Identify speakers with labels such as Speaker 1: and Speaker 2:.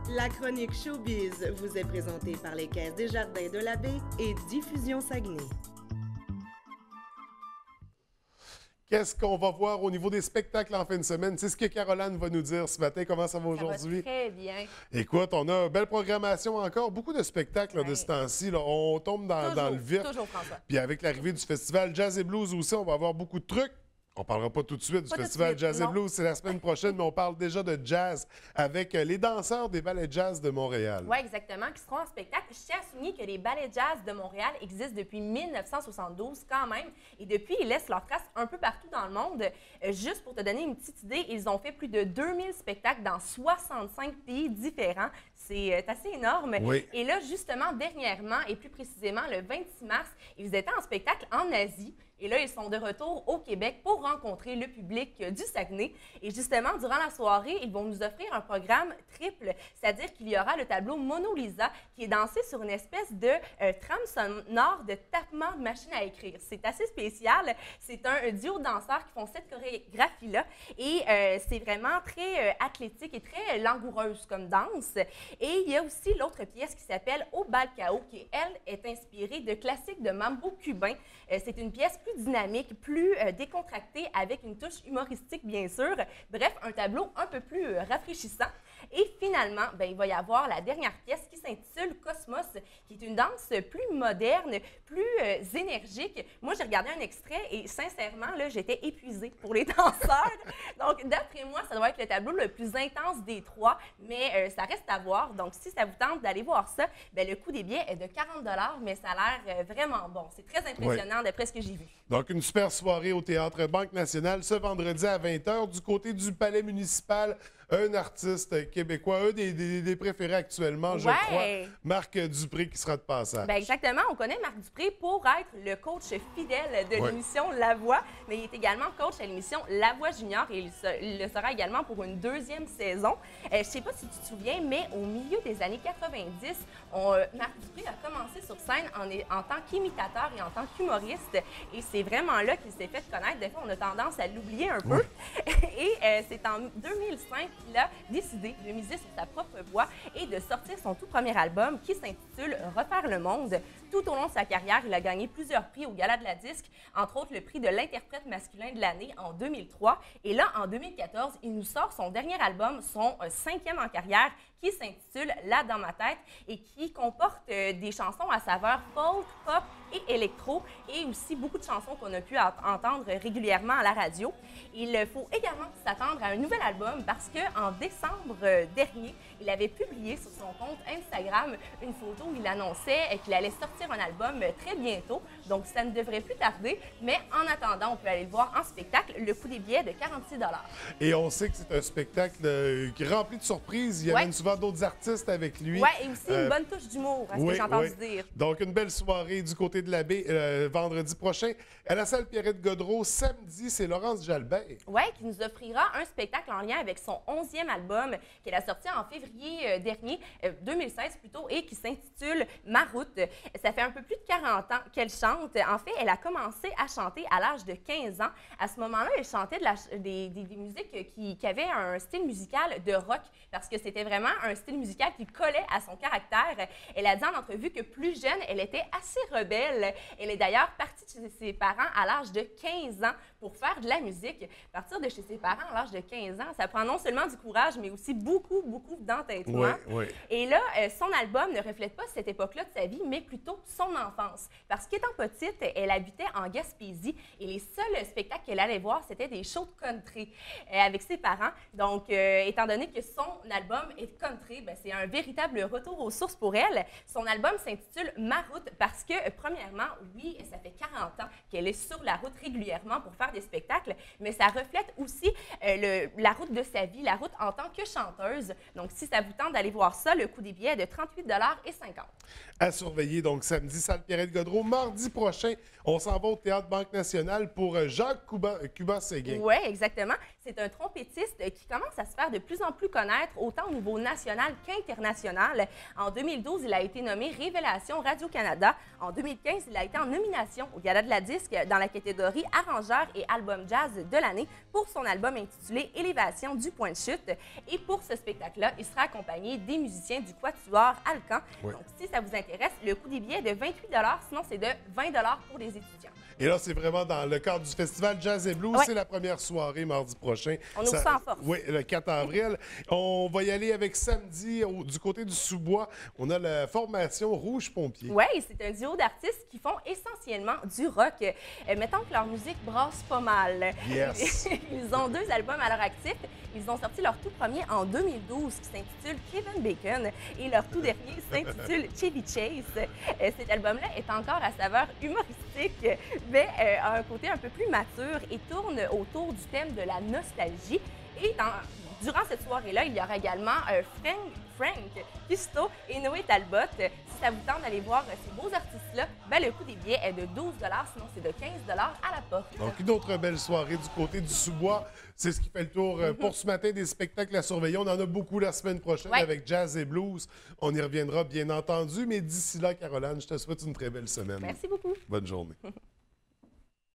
Speaker 1: La chronique Showbiz vous est présentée par les Caisses des Jardins de la Baie et Diffusion Saguenay.
Speaker 2: Qu'est-ce qu'on va voir au niveau des spectacles en fin de semaine? C'est ce que Caroline va nous dire ce matin. Comment ça va aujourd'hui?
Speaker 3: Très bien.
Speaker 2: Écoute, on a une belle programmation encore. Beaucoup de spectacles de ce temps-ci. On tombe dans le vif.
Speaker 3: Toujours, François.
Speaker 2: Puis avec l'arrivée du festival Jazz et Blues aussi, on va avoir beaucoup de trucs. On ne parlera pas tout de suite du festival Jazz et Blues, c'est la semaine prochaine, mais on parle déjà de jazz avec les danseurs des ballets jazz de Montréal.
Speaker 3: Oui, exactement, qui seront en spectacle. Je tiens à souligner que les ballets jazz de Montréal existent depuis 1972 quand même, et depuis, ils laissent leurs traces un peu partout dans le monde. Juste pour te donner une petite idée, ils ont fait plus de 2000 spectacles dans 65 pays différents. C'est assez énorme.
Speaker 2: Oui.
Speaker 3: Et là, justement, dernièrement, et plus précisément le 26 mars, ils étaient en spectacle en Asie. Et là, ils sont de retour au Québec pour rencontrer le public du Saguenay. Et justement, durant la soirée, ils vont nous offrir un programme triple, c'est-à-dire qu'il y aura le tableau Mona Lisa qui est dansé sur une espèce de trame sonore de tapement de machine à écrire. C'est assez spécial. C'est un duo de danseurs qui font cette chorégraphie-là. Et c'est vraiment très athlétique et très langoureuse comme danse. Et il y a aussi l'autre pièce qui s'appelle Au Balcao, qui, elle, est inspirée de classiques de mambo cubain. C'est une pièce plus dynamique, plus décontractée, avec une touche humoristique, bien sûr. Bref, un tableau un peu plus rafraîchissant. Et finalement, il va y avoir la dernière pièce qui s'intitule Cosmos, qui est une danse plus moderne, plus énergique. Moi, j'ai regardé un extrait et sincèrement, là, j'étais épuisée pour les danseurs. Donc, d'après moi, ça doit être le tableau le plus intense des trois, mais ça reste à voir. Donc, si ça vous tente d'aller voir ça, le coût des billets est de 40 $, mais ça a l'air vraiment bon. C'est très impressionnant d'après ce que j'ai vu.
Speaker 2: Donc, une super soirée au Théâtre Banque Nationale ce vendredi à 20h du côté du Palais municipal. Un artiste québécois, un des préférés actuellement, je crois, Marc Dupré, qui sera de passage.
Speaker 3: Exactement. On connaît Marc Dupré pour être le coach fidèle de l'émission La Voix, mais il est également coach à l'émission La Voix Junior et il le sera également pour une deuxième saison. Je ne sais pas si tu te souviens, mais au milieu des années 90, Marc Dupré a commencé sur scène en tant qu'imitateur et en tant qu'humoriste. Et c'est vraiment là qu'il s'est fait connaître. Des fois, on a tendance à l'oublier un peu. Et c'est en 2005 qu'il a décidé de miser sur sa propre voix et de sortir son tout premier album qui s'intitule Refaire le monde. Tout au long de sa carrière, il a gagné plusieurs prix au Gala de la Disque, entre autres le prix de l'interprète masculin de l'année en 2003. Et là, en 2014, il nous sort son dernier album, son 5e en carrière, qui s'intitule Là dans ma tête et qui comporte des chansons à saveur folk, pop et électro et aussi beaucoup de chansons qu'on a pu entendre régulièrement à la radio. Il faut également s'attendre à un nouvel album parce qu'en décembre dernier, il avait publié sur son compte Instagram une photo où il annonçait qu'il allait sortir un album très bientôt. Donc, ça ne devrait plus tarder. Mais en attendant, on peut aller le voir en spectacle. Le coût des billets de 46 $.
Speaker 2: Et on sait que c'est un spectacle qui est rempli de surprises. Il y amène souvent d'autres artistes avec lui.
Speaker 3: Oui, et aussi une bonne touche d'humour, à ce que j'ai entendu dire.
Speaker 2: Donc, une belle soirée du côté de la baie vendredi prochain. À la salle Pierrette-Godreau, samedi, c'est Laurence Jalbert.
Speaker 3: Oui, qui nous offrira un spectacle en lien avec son 11e album qu'elle a sorti en février dernier, 2016 plutôt, et qui s'intitule Ma route. Ça fait un peu plus de 40 ans qu'elle chante. En fait, elle a commencé à chanter à l'âge de 15 ans. À ce moment-là, elle chantait des musiques qui avaient un style musical de rock parce que c'était vraiment un style musical qui collait à son caractère. Elle a dit en entrevue que plus jeune, elle était assez rebelle. Elle est d'ailleurs partie de chez ses parents à l'âge de 15 ans pour faire de la musique. Partir de chez ses parents à l'âge de 15 ans, ça prend non seulement du courage, mais aussi beaucoup d'entêtement. Et là, son album ne reflète pas cette époque-là de sa vie, mais plutôt son enfance. Parce qu'étant petite, elle habitait en Gaspésie et les seuls spectacles qu'elle allait voir, c'était des shows de country avec ses parents. Donc, étant donné que son album est country, c'est un véritable retour aux sources pour elle. Son album s'intitule Ma route parce que, premièrement, oui, ça fait 40 ans qu'elle est sur la route régulièrement pour faire des spectacles, mais ça reflète aussi la route de sa vie, la route en tant que chanteuse. Donc, si ça vous tente d'aller voir ça, le coût des billets est de 38,50 $.
Speaker 2: À surveiller, donc samedi, salle Pierrette-Godreau. Mardi prochain, on s'en va au Théâtre Banque Nationale pour Jacques Cuban-Séguin.
Speaker 3: Oui, exactement. C'est un trompettiste qui commence à se faire de plus en plus connaître, autant au niveau national national qu'international. En 2012, il a été nommé Révélation Radio-Canada. En 2015, il a été en nomination au Gala de la Disque dans la catégorie Arrangeur et Album Jazz de l'année pour son album intitulé Élévation du point de chute. Et pour ce spectacle-là, il sera accompagné des musiciens du Quatuor Alcan. Oui. Donc, si ça vous intéresse, le coût des billets est de 28 $, sinon c'est de 20 $ pour les étudiants.
Speaker 2: Et là, c'est vraiment dans le cadre du festival Jazz et Blues. Oui. C'est la première soirée mardi prochain.
Speaker 3: On ouvre ça en force.
Speaker 2: Oui, le 4 avril. On va y aller avec samedi, du côté du sous-bois. On a la formation Rouge Pompier.
Speaker 3: Oui, c'est un duo d'artistes qui font essentiellement du rock. Mettons que leur musique brasse pas mal.
Speaker 2: Yes.
Speaker 3: Ils ont 2 albums à leur actif. Ils ont sorti leur tout premier en 2012 qui s'intitule Kevin Bacon et leur tout dernier s'intitule Chevy Chase. Cet album-là est encore à saveur humoristique, mais a un côté un peu plus mature et tourne autour du thème de la nostalgie. Et durant cette soirée-là, il y aura également Frank Pisto et Noé Talbot. Si ça vous tente d'aller voir ces beaux artistes-là, ben, le coût des billets est de 12 $, sinon c'est de 15 $ à la porte.
Speaker 2: Donc, une autre belle soirée du côté du sous-bois. C'est ce qui fait le tour pour ce matin des spectacles à surveiller. On en a beaucoup la semaine prochaine avec Jazz et Blues. On y reviendra, bien entendu. Mais d'ici là, Caroline, je te souhaite une très belle semaine.
Speaker 3: Merci beaucoup.
Speaker 2: Bonne journée.